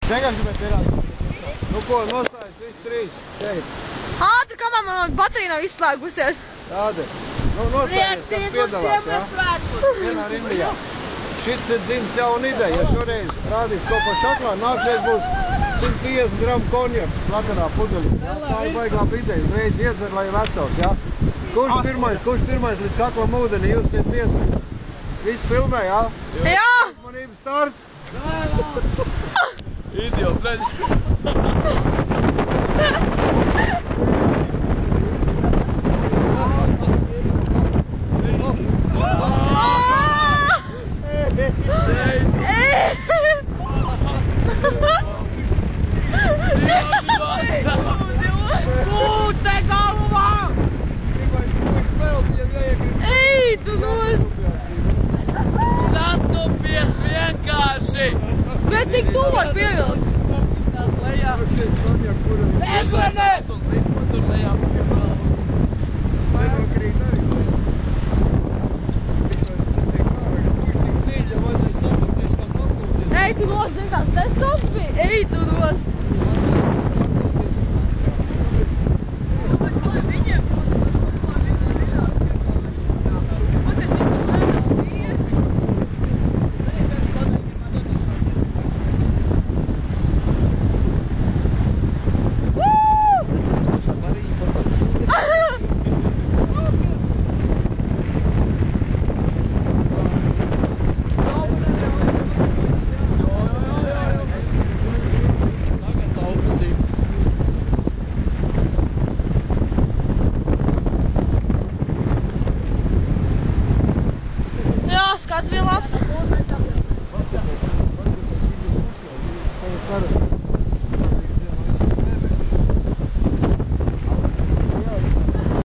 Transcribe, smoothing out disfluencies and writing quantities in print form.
Vienkārši gribētu pierādīt. Nu ko, nostājas visi trīs šeit. Ātri, kamēr man baterija nav izslēgusies. Tādi. Nu, nostājies, kas piedalās, jā? Vienā rindijā. Šits ir dzimis jauna ideja. Ja šoreiz rādīs kaut ko šaklā, nākšreiz būs 150 gramu konjaks plakanā pudeļi. Tā ir baigā ideja. Uzreiz iedzer, lai vesels, jā? Kurš pirmais līdz kaklam ūdeni? Jūs esat piesaka. Viss filmē, jā? Jā! Uzmanības starts! Idiot, blēd! Skūte galvā! Ej, tu nost! Satupies vienkārši! Bet tik tu var pievilkt! Izlaists un liku tur lejā pie galvu. Ej, tu nost, zini tās testops bija? Ej, tu nost! Skats bija labs.